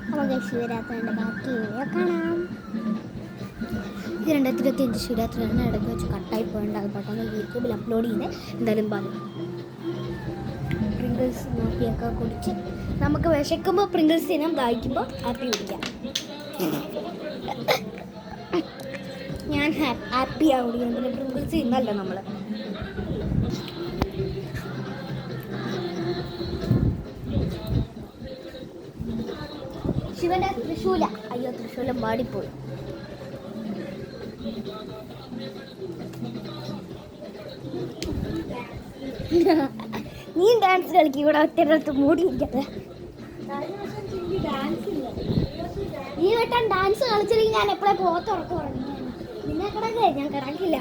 നമുക്ക് ശിവരാത്രിയുടെ ബാക്കി വീഡിയോ കാണാം. 2025 ശിവരാത്രിയാണ് ഇടയ്ക്ക് വെച്ച് കട്ടായി പോയിട്ടുണ്ട്. അത് പെട്ടെന്ന് യൂട്യൂബിൽ അപ്ലോഡ് ചെയ്ത് എന്തായാലും പറഞ്ഞു. പ്രിങ്കിൾസ് നോക്കിയൊക്കെ കുടിച്ച് നമുക്ക് വിശക്കുമ്പോൾ പ്രിങ്കിൾസ് തിന്നാം, ദാഹിക്കുമ്പോൾ ആപ്പി കുടിക്കാം. ഞാൻ ഹാപ്പി ആവുകയാണ്. പ്രിങ്കിൾസ് തിന്നല്ലോ നമ്മൾ. ശിവന്റെ തൃശൂല, അയ്യോ തൃശൂലം പാടിപ്പോയി. നീ ഡാൻസ് കളിക്കും ഇവിടെ ഒറ്റ മൂടിയിരിക്കട്ടെ. ഈ വട്ടം ഡാൻസ് കളിച്ചില്ലെങ്കിൽ ഞാൻ എപ്പോഴേ പോത്തുറക്കം ഉറങ്ങി. നിന്നെ കിടക്കേ ഞാൻ കിടക്കില്ല.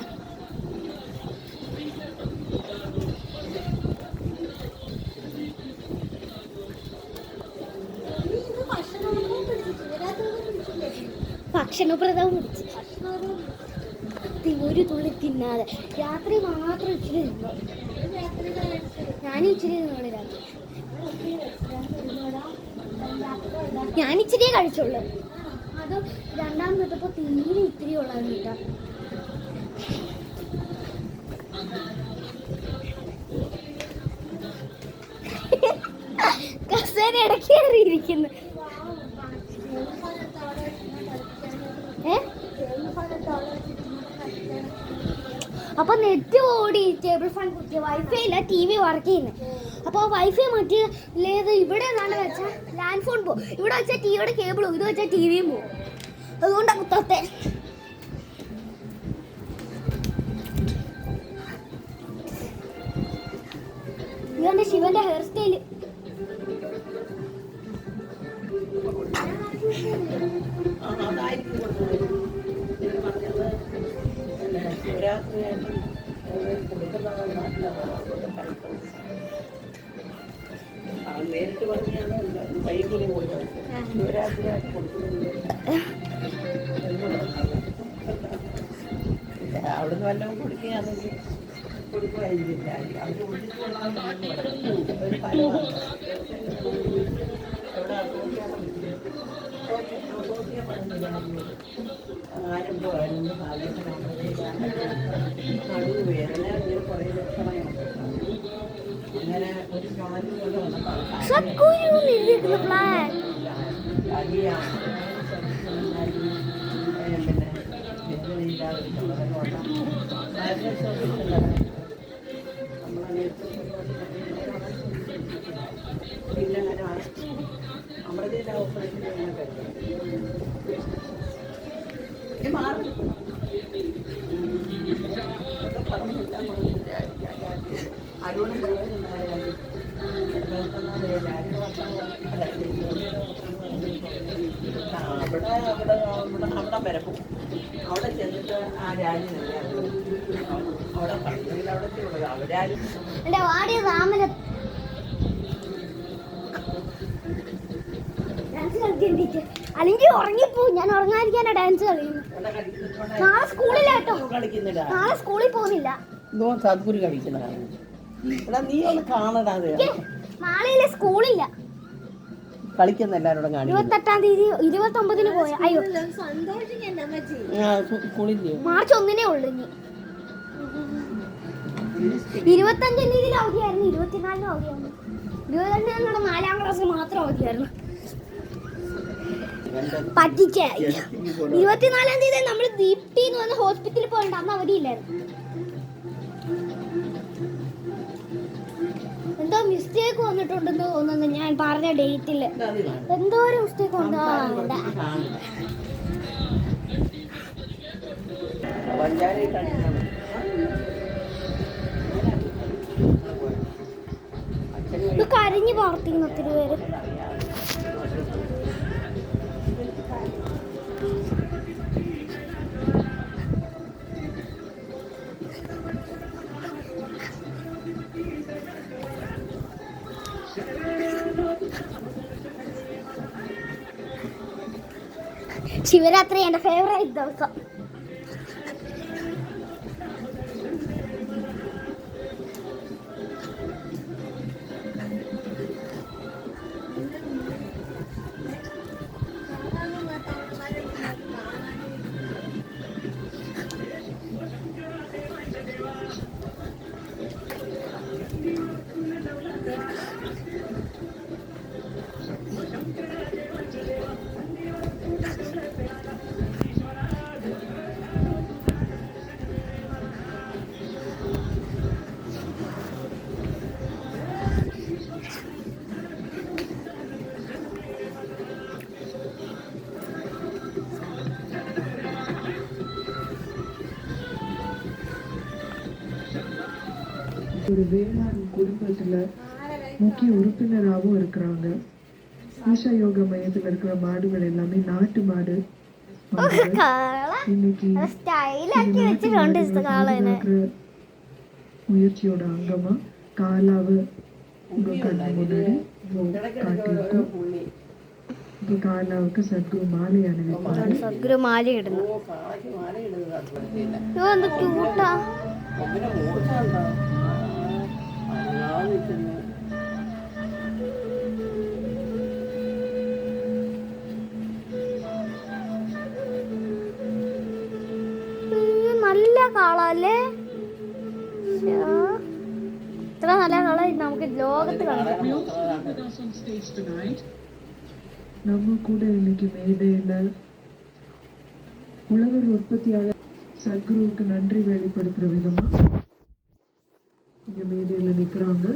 ഭക്ഷണപ്രദവും പിടിച്ച് ഒരു തുള്ളി തിന്നാതെ രാത്രി മാത്രം ഇച്ചിരി തിന്നു. ഞാനും ഇച്ചിരി തിന്നോളൂ രാത്രി. ഞാനിച്ചിരിയേ കഴിച്ചുള്ളൂ. അത് രണ്ടാമതെത്തപ്പോൾ തീരെ ഇത്തിരി ഉള്ളത് കേട്ടോ. കസേര ഇടയ്ക്ക് കയറിയിരിക്കുന്നു. അപ്പൊ നെറ്റ് ഓടി ടേബിൾ ഫാൻ കുത്തിയ വൈഫൈ ഇല്ല, ടി വി വർക്ക് ചെയ്യുന്നത്. അപ്പോൾ വൈഫൈ മറ്റേത് ഇവിടെ ഏതാണ്ട് വെച്ചാൽ ലാൻഡ് ഫോൺ പോകും, ഇവിടെ വെച്ചാൽ ടിവിയുടെ കേബിളും, ഇത് വെച്ചാൽ ടി വിയും പോകും. അതുകൊണ്ടാണ് കുത്തത്തെ. ഇതെന്റെ ശിവന്റെ ഹെയർ സ്റ്റൈല്. നേരിട്ട് പറഞ്ഞാണ് വൈകിട്ട് കൊടുക്കുന്നത്. ശിവരാത്രി അവിടുന്ന് വല്ലതും കൊടുക്കുകയാണെങ്കിൽ കൊടുക്കുമായിരിക്കില്ല. അവർ ഒരു ഫലമാണ്. ആരംഭമായിരുന്നു നടുവ് വേദന ഇങ്ങനെ കുറേ ലക്ഷണമുണ്ട്. അങ്ങനെ ഒരു ചുണല് പോലെ അടിയാണ് പിന്നെ വേദനയില്ലാതെ ചുണലുകൊണ്ട പിന്നെ നമ്മുടെ ഓപ്പറേഷൻ മാറി അരുണും അവിടെ വരക്കും. അവിടെ ചെന്നിട്ട് ആ രാജി അവിടെ പറഞ്ഞെങ്കിൽ അവിടെ ഉള്ളത് അവരാരും അല്ലെങ്കിൽ ഉറങ്ങിപ്പോ. ഞാൻ ഉറങ്ങാതിരിക്കാനാ ഡാൻസ് കളിക്കുന്നു. നാളെ സ്കൂളിലാട്ടോ, നാളെ സ്കൂളിൽ പോകുന്നില്ല. സദ്ഗുരു കളിക്കുന്നതാണ്. നീ ഒന്ന് കാണടാ. നാളെ സ്കൂളില്ല, കളിക്കുന്ന എല്ലാവരോടും കാണും. 28-ാം തീയതി 29-ന് പോയ. അയ്യോ മാർച്ച് 1-നേ ഉള്ളു. ഇനി 25-ാം തീയതി അവധിയായിരുന്നു, 24-നും അവധിയായിരുന്നു. 22-ന് 4-ാം ക്ലാസ് മാത്രം അവധിയായിരുന്നു. പറ്റിച്ച 24-ാം തീയതി നമ്മൾ ദീപ്തി എന്ന് പറഞ്ഞ ഹോസ്പിറ്റലിൽ പോകണ്ട, അന്ന് അവധിയില്ലായിരുന്നു. എന്തോ മിസ്റ്റേക്ക് വന്നിട്ടുണ്ടെന്ന് തോന്നുന്നു. ഞാൻ പറഞ്ഞ ഡേറ്റില് എന്തോ ഒരു മിസ്റ്റേക്ക് ഉണ്ടോ. ഇത് കരഞ്ഞു പാർത്തിക്കുന്നു ഒത്തിരി പേര്. ശിവരാത്രി എൻ്റെ ഫേവറേറ്റ് ദിവസം. ஒரு வேளாண் குடும்பத்துல முக்கிய உறுப்பினராகவும் இருக்கிறாங்க. ஈஷா யோகா மையத்துல இருக்கிற மாடுகள் எல்லாமே நாட்டு மாடு. இன்னைக்கு സ്റ്റൈലാക്കി വെച്ചിട്ടുണ്ട് കാളനെ. முயற்சியோட அங்கமா காலாவை உங்க கண்ணு முன்னாடி காட்டியிருக்கோம். இப்போ காலாவுக்கு சத்குரு மாலை அணிவிப்பாரு. സദ്ഗുരു മാല ഇടുന്നു. ഓ കാളയ്ക്ക് മാല ഇടുന്നത് കണ്ടിട്ടില്ല. ഇത് എന്ത് ക്യൂട്ടാ. കൊമ്പിനെ മൂർച്ചയുണ്ടോ? അനങ്ങാതെ നിൽക്കുന്നു. നല്ല കാള അല്ലേ? ഇത്ര നല്ല കാള നമുക്ക് ലോകത്ത് കണ്ടിട്ടില്ല. நம்ம கூட இன்னைக்கு மேடையில உழவர் உற்பத்தியாளர் சத்குருவுக்கு நன்றி வெளிப்படுத்துற விதமா இங்க மேடையில நிக்கிறாங்க.